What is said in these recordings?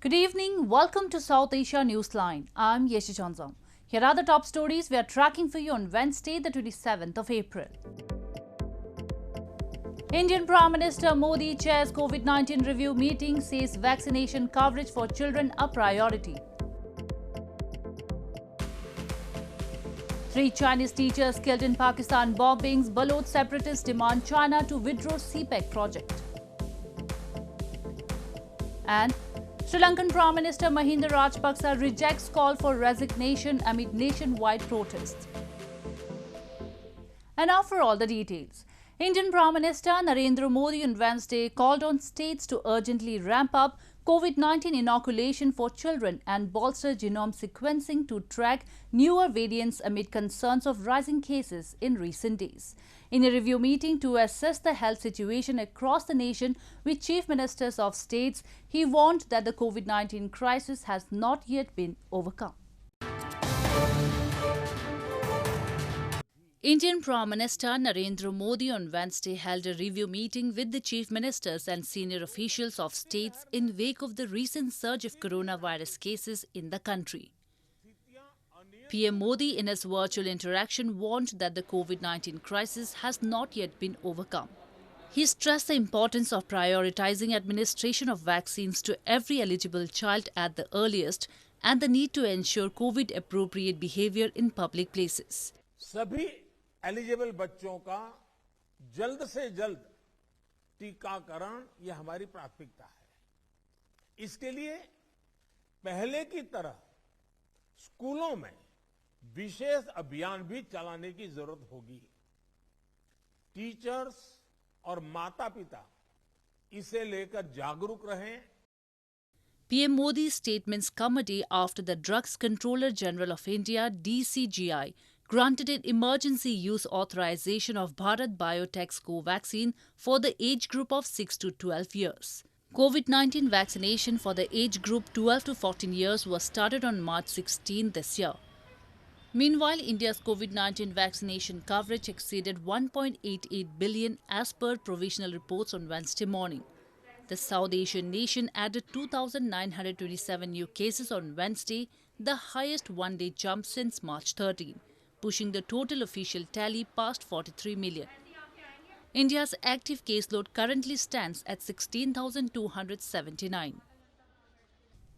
Good evening. Welcome to South Asia Newsline. I'm Jaishankar. Here are the top stories we are tracking for you on Wednesday, the 27th of April. Indian Prime Minister Modi chairs COVID-19 review meeting, says vaccination coverage for children a priority. 3 Chinese teachers killed in Pakistan bombings. Baloch separatists demand China to withdraw CPEC project. And Sri Lankan Prime Minister Mahinda Rajapaksa rejects call for resignation amid nationwide protests. And now for all the details. Indian Prime Minister Narendra Modi on Wednesday called on states to urgently ramp up COVID-19 inoculation for children and bolster genome sequencing to track newer variants amid concerns of rising cases in recent days. In a review meeting to assess the health situation across the nation with chief ministers of states, he warned that the COVID-19 crisis has not yet been overcome. Indian Prime Minister Narendra Modi on Wednesday held a review meeting with the chief ministers and senior officials of states in wake of the recent surge of coronavirus cases in the country. PM Modi in his virtual interaction warned that the COVID-19 crisis has not yet been overcome. He stressed the importance of prioritizing administration of vaccines to every eligible child at the earliest and the need to ensure COVID-appropriate behavior in public places. सभी eligible बच्चों का जल्द से जल्द टीकाकरण ये हमारी प्राथमिकता है। इसके लिए पहले की तरह स्कूलों में विशेष अभियान भी चलाने की जरूरत होगी। टीचर्स और माता-पिता इसे लेकर जागरूक रहें। PM Modi's statements come a day after the Drugs Controller General of India (DCGI) granted an emergency use authorization of Bharat Biotech's Covaxin for the age group of 6 to 12 years. COVID-19 vaccination for the age group 12 to 14 years was started on March 16 this year. Meanwhile, India's COVID-19 vaccination coverage exceeded 1.88 billion as per provisional reports on Wednesday morning. The South Asian nation added 2,927 new cases on Wednesday, the highest one-day jump since March 13, pushing the total official tally past 43 million. India's active caseload currently stands at 16,279.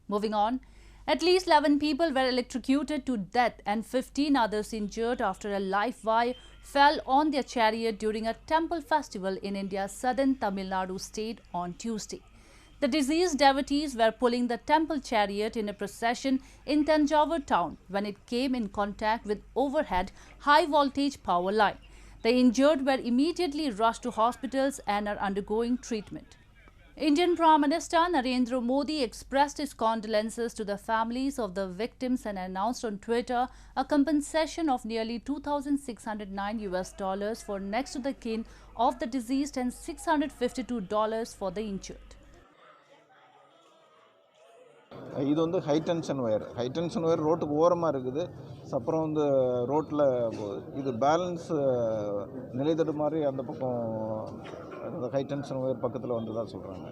Moving on, at least 11 people were electrocuted to death and 15 others injured after a live wire fell on their chariot during a temple festival in India's southern Tamil Nadu state on Tuesday. The deceased devotees were pulling the temple chariot in a procession in Tanjavur town when it came in contact with overhead high-voltage power line. The injured were immediately rushed to hospitals and are undergoing treatment. Indian Prime Minister Narendra Modi expressed his condolences to the families of the victims and announced on Twitter a compensation of nearly $2,609 for next to the kin of the deceased and $652 for the injured. இது வந்து high tension wire ரோட்டுக்கு ஓரமாக இருக்குது. அப்புறம் வந்து ரோட்டில் இது balance நிலை தடுமாறி அந்த பக்கம் ஹை டென்ஷன் ஒயர் பக்கத்தில் வந்ததாக சொல்கிறாங்க.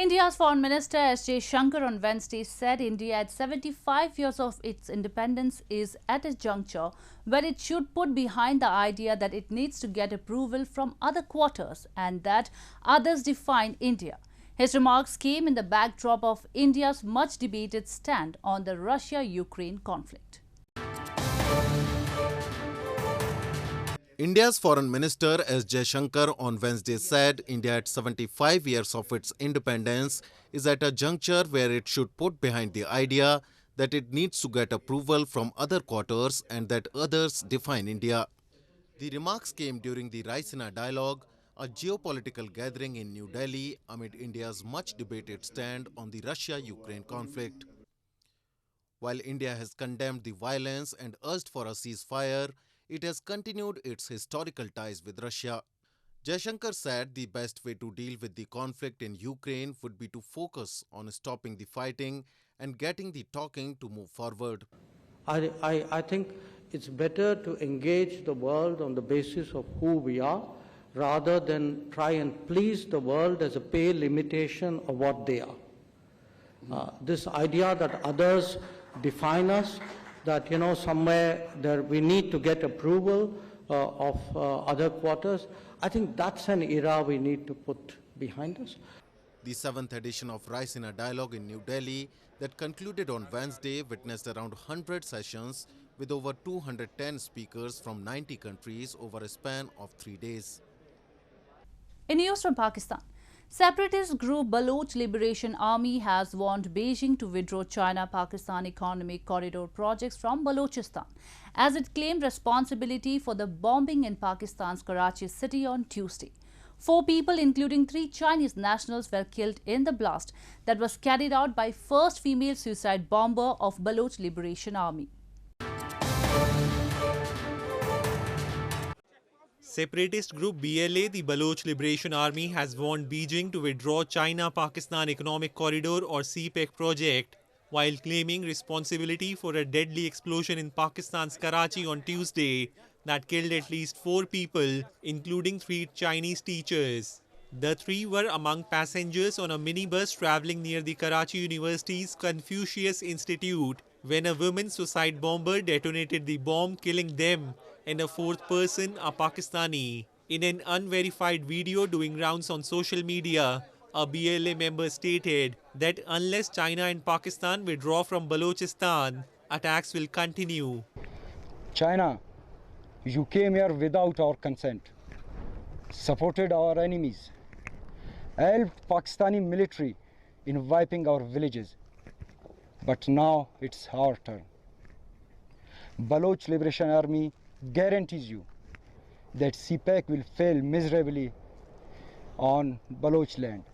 India's Foreign Minister S. Jaishankar on Wednesday said India at 75 years of its independence is at a juncture where it should put behind the idea that it needs to get approval from other quarters and that others define India. His remarks came in the backdrop of India's much-debated stand on the Russia-Ukraine conflict. India's Foreign Minister S. Jaishankar on Wednesday said India at 75 years of its independence is at a juncture where it should put behind the idea that it needs to get approval from other quarters and that others define India. The remarks came during the Raisina Dialogue, a geopolitical gathering in New Delhi amid India's much-debated stand on the Russia-Ukraine conflict. While India has condemned the violence and urged for a ceasefire, it has continued its historical ties with Russia. Jaishankar said the best way to deal with the conflict in Ukraine would be to focus on stopping the fighting and getting the talking to move forward. I think it's better to engage the world on the basis of who we are rather than try and please the world as a pale imitation of what they are. This idea that others define us, that somewhere there we need to get approval of other quarters, I think that's an era we need to put behind us. The 7th edition of Raisina Dialogue in New Delhi that concluded on Wednesday witnessed around 100 sessions with over 210 speakers from 90 countries over a span of 3 days. In news from Pakistan, separatist group Baloch Liberation Army has warned Beijing to withdraw China-Pakistan Economic Corridor projects from Balochistan, as it claimed responsibility for the bombing in Pakistan's Karachi city on Tuesday. 4 people, including 3 Chinese nationals, were killed in the blast that was carried out by first female suicide bomber of Baloch Liberation Army. Separatist group BLA, the Baloch Liberation Army, has warned Beijing to withdraw China-Pakistan Economic Corridor or CPEC project, while claiming responsibility for a deadly explosion in Pakistan's Karachi on Tuesday that killed at least 4 people, including 3 Chinese teachers. The 3 were among passengers on a minibus traveling near the Karachi University's Confucius Institute when a woman suicide bomber detonated the bomb, killing them and a 4th person, a Pakistani. In an unverified video doing rounds on social media, a BLA member stated that unless China and Pakistan withdraw from Balochistan, attacks will continue. China, you came here without our consent, supported our enemies, helped Pakistani military in wiping our villages. But now it's our turn. Baloch Liberation Army guarantees you that CPEC will fail miserably on Baloch land.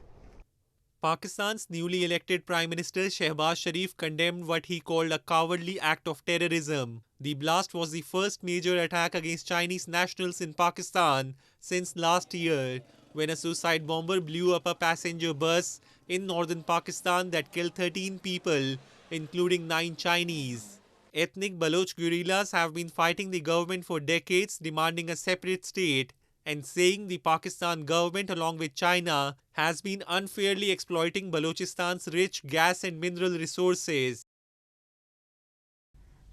Pakistan's newly elected Prime Minister Shehbaz Sharif condemned what he called a cowardly act of terrorism. The blast was the first major attack against Chinese nationals in Pakistan since last year, when a suicide bomber blew up a passenger bus in northern Pakistan that killed 13 people, including 9 Chinese. Ethnic Baloch guerrillas have been fighting the government for decades, demanding a separate state and saying the Pakistan government, along with China, has been unfairly exploiting Balochistan's rich gas and mineral resources.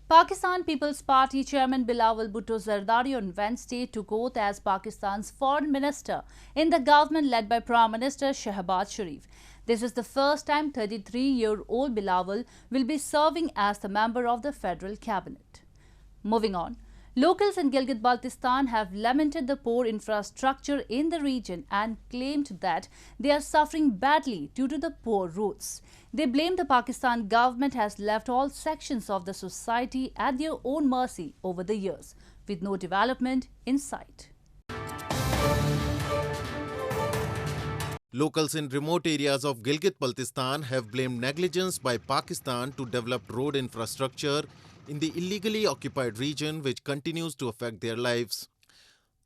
Pakistan People's Party Chairman Bilawal Bhutto Zardari on Wednesday took oath as Pakistan's foreign minister in the government led by Prime Minister Shehbaz Sharif. This is the first time 33-year-old Bilawal will be serving as the member of the federal cabinet. Moving on, locals in Gilgit-Baltistan have lamented the poor infrastructure in the region and claimed that they are suffering badly due to the poor roads. They blame the Pakistan government has left all sections of the society at their own mercy over the years, with no development in sight. Locals in remote areas of Gilgit-Baltistan have blamed negligence by Pakistan to develop road infrastructure in the illegally occupied region, which continues to affect their lives.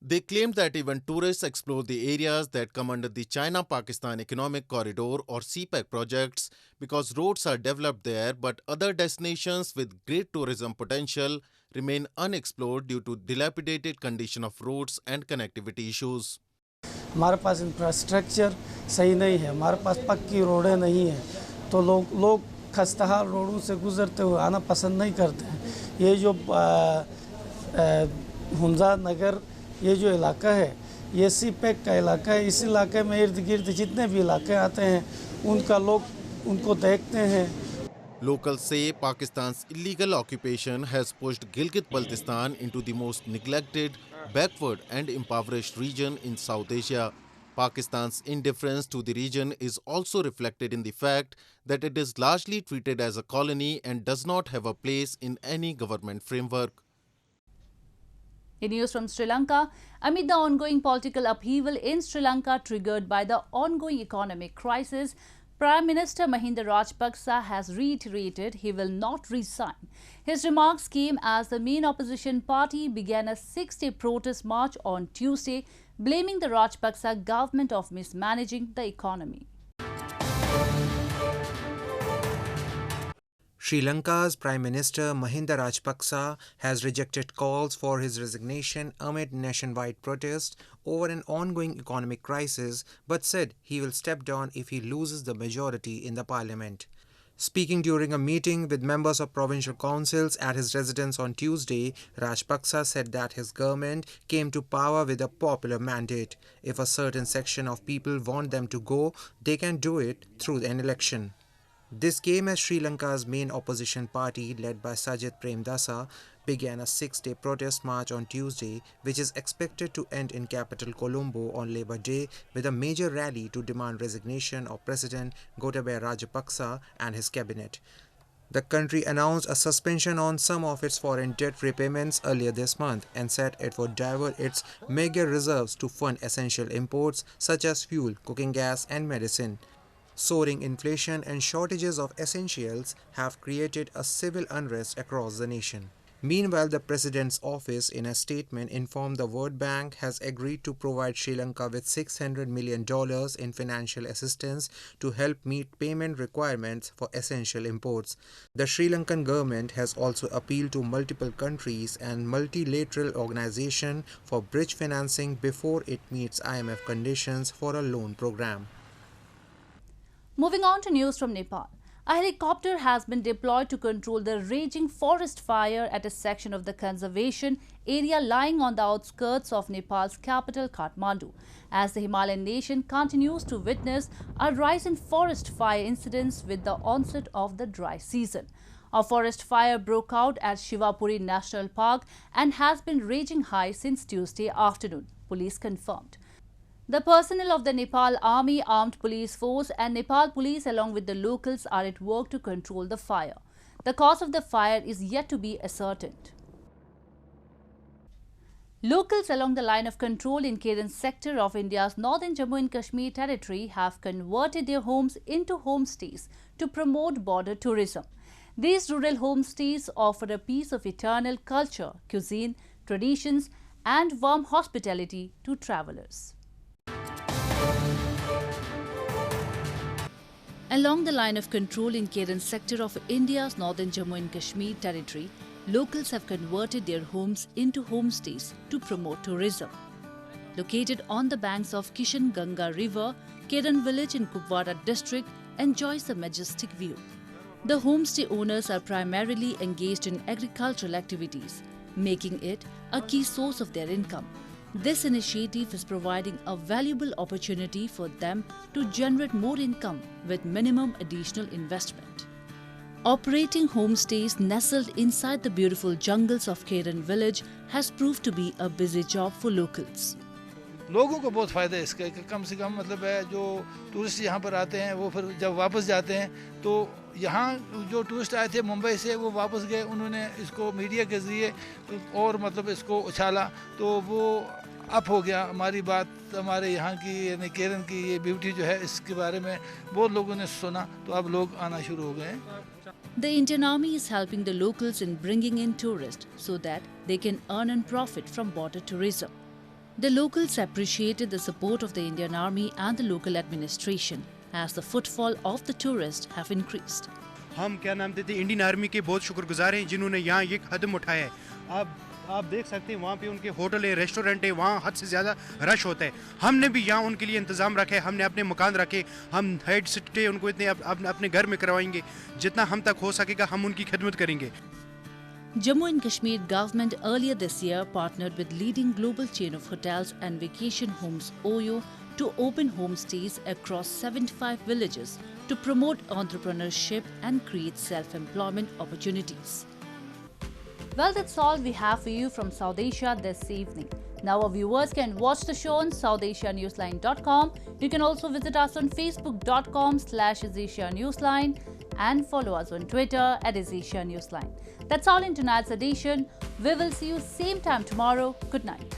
They claimed that even tourists explore the areas that come under the China-Pakistan Economic Corridor or CPEC projects because roads are developed there, but other destinations with great tourism potential remain unexplored due to dilapidated condition of roads and connectivity issues. हमारे पास infrastructure सही नहीं है, हमारे पास पक्की रोडें नहीं हैं, तो लोग खस्ताहाल रोडों से गुजरते हुए आना पसंद नहीं करते हैं। ये जो हुंजा नगर ये जो इलाका है, ये सीपेक का इलाका है। इस इलाके में इर्द गिर्द जितने भी इलाके आते हैं उनका लोग उनको देखते हैं। Locals say Pakistan's illegal occupation has pushed Gilgit-Baltistan into the most neglected, backward and impoverished region in South Asia. Pakistan's indifference to the region is also reflected in the fact that it is largely treated as a colony and does not have a place in any government framework. In news from Sri Lanka, amid the ongoing political upheaval in Sri Lanka triggered by the ongoing economic crisis, Prime Minister Mahinda Rajapaksa has reiterated he will not resign. His remarks came as the main opposition party began a 6-day protest march on Tuesday, blaming the Rajapaksa government of mismanaging the economy. Sri Lanka's Prime Minister Mahinda Rajapaksa has rejected calls for his resignation amid nationwide protests over an ongoing economic crisis, but said he will step down if he loses the majority in the parliament. Speaking during a meeting with members of provincial councils at his residence on Tuesday, Rajapaksa said that his government came to power with a popular mandate. If a certain section of people want them to go, they can do it through an election. This came as Sri Lanka's main opposition party, led by Sajid Premdasa, began a 6-day protest march on Tuesday, which is expected to end in capital Colombo on Labour Day with a major rally to demand resignation of President Gotabaya Rajapaksa and his cabinet. The country announced a suspension on some of its foreign debt repayments earlier this month and said it would divert its mega reserves to fund essential imports such as fuel, cooking gas and medicine. Soaring inflation and shortages of essentials have created a civil unrest across the nation. Meanwhile, the President's office in a statement informed the World Bank has agreed to provide Sri Lanka with $600 million in financial assistance to help meet payment requirements for essential imports. The Sri Lankan government has also appealed to multiple countries and multilateral organizations for bridge financing before it meets IMF conditions for a loan program. Moving on to news from Nepal. A helicopter has been deployed to control the raging forest fire at a section of the conservation area lying on the outskirts of Nepal's capital Kathmandu, as the Himalayan nation continues to witness a rise in forest fire incidents with the onset of the dry season. A forest fire broke out at Shivapuri National Park and has been raging high since Tuesday afternoon, police confirmed. The personnel of the Nepal Army Armed Police Force and Nepal Police along with the locals are at work to control the fire. The cause of the fire is yet to be ascertained. Locals along the line of control in Keran sector of India's northern Jammu and Kashmir territory have converted their homes into homestays to promote border tourism. These rural homestays offer a piece of eternal culture, cuisine, traditions and warm hospitality to travellers. Along the line of control in Keran sector of India's northern Jammu and Kashmir territory, locals have converted their homes into homestays to promote tourism. Located on the banks of Kishan Ganga River, Keran village in Kupwara district enjoys a majestic view. The homestay owners are primarily engaged in agricultural activities, making it a key source of their income. This initiative is providing a valuable opportunity for them to generate more income with minimum additional investment. Operating homestays nestled inside the beautiful jungles of Keran village has proved to be a busy job for locals. लोगों को बहुत फ़ायदा है इसका, कम से कम मतलब है जो टूरिस्ट यहाँ पर आते हैं वो फिर जब वापस जाते हैं तो यहाँ जो टूरिस्ट आए थे मुंबई से वो वापस गए, उन्होंने इसको मीडिया के ज़रिए और मतलब इसको उछाला तो वो अप हो गया। हमारी बात हमारे यहाँ की यानी केरन की ये ब्यूटी जो है इसके बारे में बहुत लोगों ने सुना तो अब लोग आना शुरू हो गए। The Indian Army is helping the locals in bringing in tourists so that they can earn and profit from border tourism. The locals appreciated the support of the Indian Army and the local administration as the footfall of the tourists have increased. हम क्या नाम देते Indian army के बहुत शुक्रगुजार हैं जिन्होंने यहाँ ये कदम उठाया है। आप देख सकते हैं वहाँ पे उनके होटल है, रेस्टोरेंट है, वहाँ हद से ज़्यादा रश होता है। हमने भी यहाँ उनके लिए इंतज़ाम रखे, हमने अपने मकान रखे, हम हेड स्टे उनको इतने अपने घर में करवाएंगे, जितना हम तक हो सकेगा हम उनकी खिदमत करेंगे। Jammu and Kashmir government earlier this year partnered with leading global chain of hotels and vacation homes OYO to open homestays across 75 villages to promote entrepreneurship and create self-employment opportunities. Well, that's all we have for you from South Asia this evening. Now our viewers can watch the show on SouthAsiaNewsline.com. You can also visit us on Facebook.com/AsAsiaNewsline and follow us on Twitter @AsAsiaNewsline. That's all in tonight's edition. We will see you same time tomorrow. Good night.